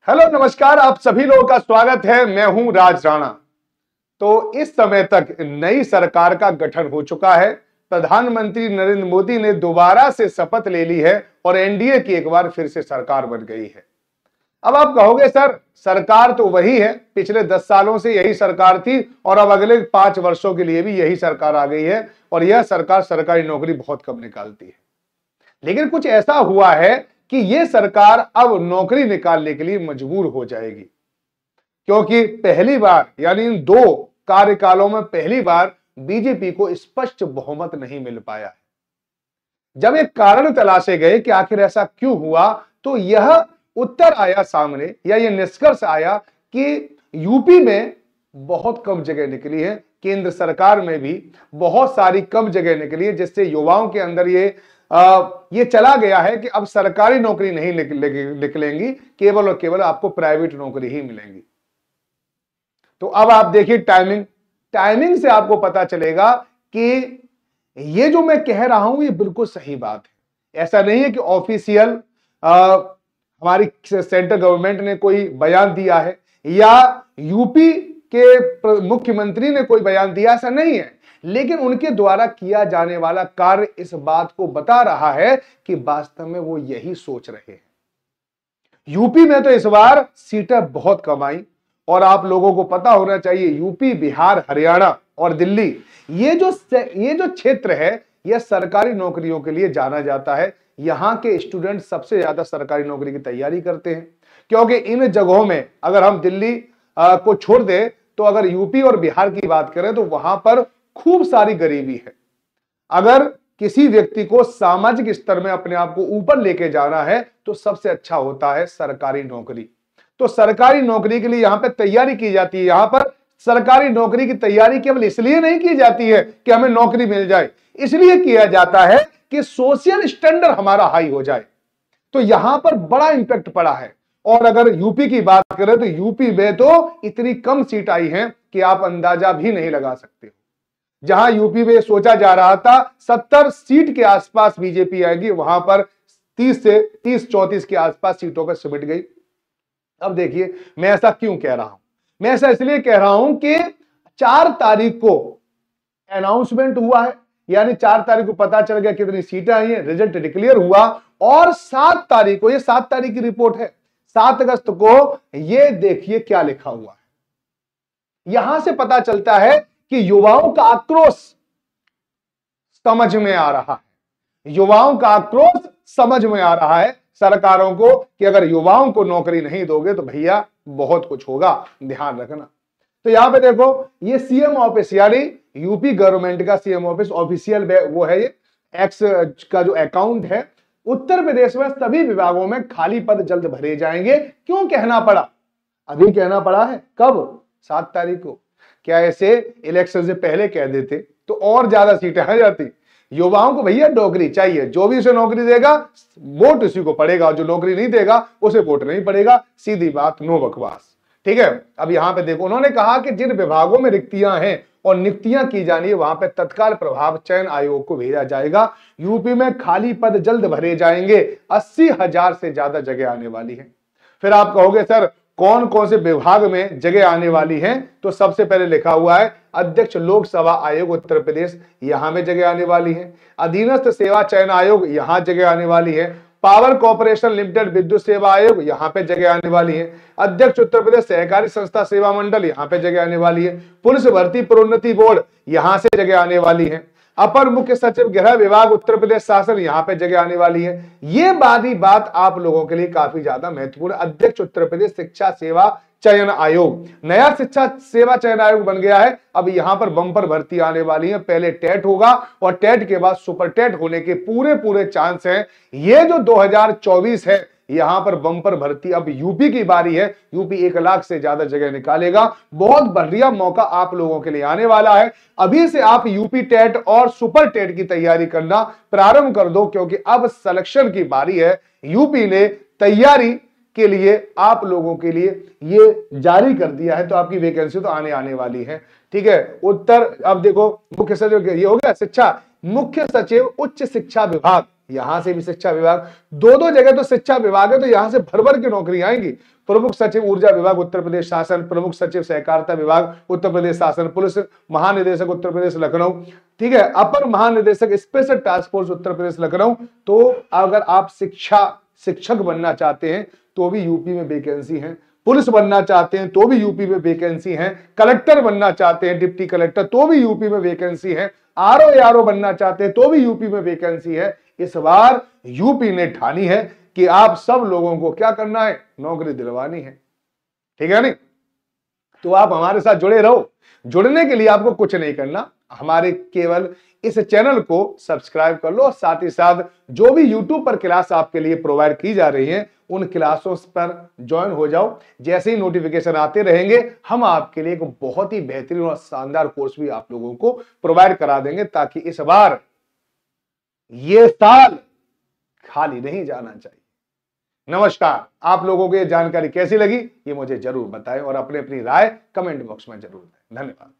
Hello नमस्कार, आप सभी लोगों का स्वागत है। मैं हूं राज राणा। तो इस समय तक नई सरकार का गठन हो चुका है। प्रधानमंत्री नरेंद्र मोदी ने दोबारा से शपथ ले ली है और एनडीए की एक बार फिर से सरकार बन गई है। अब आप कहोगे सर, सरकार तो वही है, पिछले 10 सालों से यही सरकार थी और अब अगले 5 वर्षों के लिए भी यही सरकार आ गई है और यह सरकार सरकारी नौकरी बहुत कम निकालती है। लेकिन कुछ ऐसा हुआ है कि यह सरकार अब नौकरी निकालने के लिए मजबूर हो जाएगी, क्योंकि पहली बार यानी इन 2 कार्यकालों में पहली बार बीजेपी को स्पष्ट बहुमत नहीं मिल पाया है। जब एक कारण तलाशे गए कि आखिर ऐसा क्यों हुआ, तो यह उत्तर आया सामने या यह निष्कर्ष आया कि यूपी में बहुत कम जगह निकली है, केंद्र सरकार में भी बहुत सारी कम जगह निकली है, जिससे युवाओं के अंदर ये चला गया है कि अब सरकारी नौकरी नहीं निकलेंगी, केवल और केवल आपको प्राइवेट नौकरी ही मिलेंगी। तो अब आप देखिए टाइमिंग से आपको पता चलेगा कि ये जो मैं कह रहा हूं ये बिल्कुल सही बात है। ऐसा नहीं है कि ऑफिशियल हमारी सेंट्रल गवर्नमेंट ने कोई बयान दिया है या यूपी के मुख्यमंत्री ने कोई बयान दिया, ऐसा नहीं है। लेकिन उनके द्वारा किया जाने वाला कार्य इस बात को बता रहा है कि वास्तव में वो यही सोच रहे हैं। यूपी में तो इस बार सीटें बहुत कम आई और आप लोगों को पता होना चाहिए, यूपी, बिहार, हरियाणा और दिल्ली ये जो क्षेत्र है यह सरकारी नौकरियों के लिए जाना जाता है। यहां के स्टूडेंट सबसे ज्यादा सरकारी नौकरी की तैयारी करते हैं, क्योंकि इन जगहों में अगर हम दिल्ली को छोड़ दें तो अगर यूपी और बिहार की बात करें तो वहां पर खूब सारी गरीबी है। अगर किसी व्यक्ति को सामाजिक स्तर में अपने आप को ऊपर लेके जाना है तो सबसे अच्छा होता है सरकारी नौकरी। तो सरकारी नौकरी के लिए यहां पे तैयारी की जाती है। यहां पर सरकारी नौकरी की तैयारी केवल इसलिए नहीं की जाती है कि हमें नौकरी मिल जाए, इसलिए किया जाता है कि सोशल स्टैंडर्ड हमारा हाई हो जाए। तो यहां पर बड़ा इंपैक्ट पड़ा है। और अगर यूपी की बात करें तो यूपी में तो इतनी कम सीट आई हैं कि आप अंदाजा भी नहीं लगा सकते। जहां यूपी में सोचा जा रहा था 70 सीट के आसपास बीजेपी आएगी, वहां पर 30-34 के आसपास सीटों पर सिमट गई। अब देखिए मैं ऐसा क्यों कह रहा हूं, मैं ऐसा इसलिए कह रहा हूं कि 4 तारीख को अनाउंसमेंट हुआ है, यानी 4 तारीख को पता चल गया कितनी सीटें आई हैं, रिजल्ट डिक्लेयर हुआ और 7 तारीख को, ये 7 तारीख की रिपोर्ट है, 7 अगस्त को ये देखिए क्या लिखा हुआ है। यहां से पता चलता है कि युवाओं का आक्रोश समझ में आ रहा है। युवाओं का आक्रोश समझ में आ रहा है सरकारों को कि अगर युवाओं को नौकरी नहीं दोगे तो भैया बहुत कुछ होगा, ध्यान रखना। तो यहां पे देखो ये सीएम ऑफिस यानी यूपी गवर्नमेंट का सीएम ऑफिस ऑफिशियल वो है, ये एक्स का जो अकाउंट है। उत्तर प्रदेश में सभी विभागों में खाली पद जल्द भरे जाएंगे। क्यों कहना पड़ा, अभी कहना पड़ा है, कब, 7 तारीख को। क्या ऐसे इलेक्शन से पहले कह देते तो और ज्यादा सीटें आ जाती। युवाओं को भैया नौकरी चाहिए, जो भी उसे नौकरी देगा वोट उसी को पड़ेगा, जो नौकरी नहीं देगा उसे वोट नहीं पड़ेगा। सीधी बात, नो बकवास, ठीक है। अब यहां पे देखो उन्होंने कहा कि जिन विभागों में रिक्तियां हैं और नियुक्तियां की जानी है वहां पे तत्काल प्रभाव चयन आयोग को भेजा जाएगा। यूपी में खाली पद जल्द भरे जाएंगे, 80,000 से ज्यादा जगह आने वाली है। फिर आप कहोगे सर कौन कौन से विभाग में जगह आने वाली है, तो सबसे पहले लिखा हुआ है अध्यक्ष लोकसेवा आयोग उत्तर प्रदेश, यहां में जगह आने वाली है। अधीनस्थ सेवा चयन आयोग, यहां जगह आने वाली है। पावर कॉर्पोरेशन लिमिटेड विद्युत सेवा आयोग, यहां पे जगह आने वाली है। अध्यक्ष उत्तर प्रदेश सहकारी संस्था सेवा मंडल, यहां पे जगह आने वाली है। पुलिस भर्ती प्रोन्नति बोर्ड, यहां से जगह आने वाली है। अपर मुख्य सचिव गृह विभाग उत्तर प्रदेश शासन, यहां पे जगह आने वाली है। ये बात आप लोगों के लिए काफी ज्यादा महत्वपूर्ण। अध्यक्ष उत्तर प्रदेश शिक्षा सेवा चयन आयोग, नया शिक्षा सेवा चयन आयोग बन गया है। अब यहां पर बम्पर भर्ती आने वाली है। पहले टेट होगा और टेट के बाद सुपर टेट होने के पूरे चांस हैं। ये जो 2024 है यहां पर बम्पर भर्ती, अब यूपी की बारी है। यूपी 1 लाख से ज्यादा जगह निकालेगा। बहुत बढ़िया मौका आप लोगों के लिए आने वाला है। अभी से आप यूपी टेट और सुपर टेट की तैयारी करना प्रारंभ कर दो, क्योंकि अब सिलेक्शन की बारी है। यूपी ने तैयारी के लिए आप लोगों के लिए ये जारी कर दिया है, तो आपकी वैकेंसी तो आने वाली है, ठीक है। उत्तर, अब देखो मुख्य सचिव ये हो गया शिक्षा, मुख्य सचिव उच्च शिक्षा विभाग, यहां से भी शिक्षा विभाग, दो जगह तो शिक्षा विभाग है, तो यहां से भर भर की नौकरी आएंगी। प्रमुख सचिव ऊर्जा विभाग उत्तर प्रदेश शासन, प्रमुख सचिव सहकारिता विभाग उत्तर प्रदेश शासन, पुलिस महानिदेशक उत्तर प्रदेश लखनऊ, ठीक है, अपर महानिदेशक special task force Uttar Pradesh Lucknow. तो अगर आप शिक्षक बनना चाहते हैं तो भी यूपी में वैकेंसी है, पुलिस बनना चाहते हैं तो भी यूपी में वैकेंसी है, कलेक्टर बनना चाहते हैं डिप्टी कलेक्टर तो भी यूपी में वैकेंसी है, आरओ बनना चाहते हैं तो भी यूपी में वैकेंसी है। इस बार यूपी ने ठानी है कि आप सब लोगों को क्या करना है, नौकरी दिलवानी है, ठीक है नहीं। तो आप हमारे साथ जुड़े रहो। जुड़ने के लिए आपको कुछ नहीं करना, हमारे केवल इस चैनल को सब्सक्राइब कर लो, साथ ही साथ जो भी YouTube पर क्लास आपके लिए प्रोवाइड की जा रही है उन क्लासों पर ज्वाइन हो जाओ। जैसे ही नोटिफिकेशन आते रहेंगे हम आपके लिए एक बहुत ही बेहतरीन और शानदार कोर्स भी आप लोगों को प्रोवाइड करा देंगे, ताकि इस बार ये साल खाली नहीं जाना चाहिए। नमस्कार, आप लोगों को ये जानकारी कैसी लगी ये मुझे जरूर बताएं और अपनी अपनी राय कमेंट बॉक्स में जरूर दें। धन्यवाद।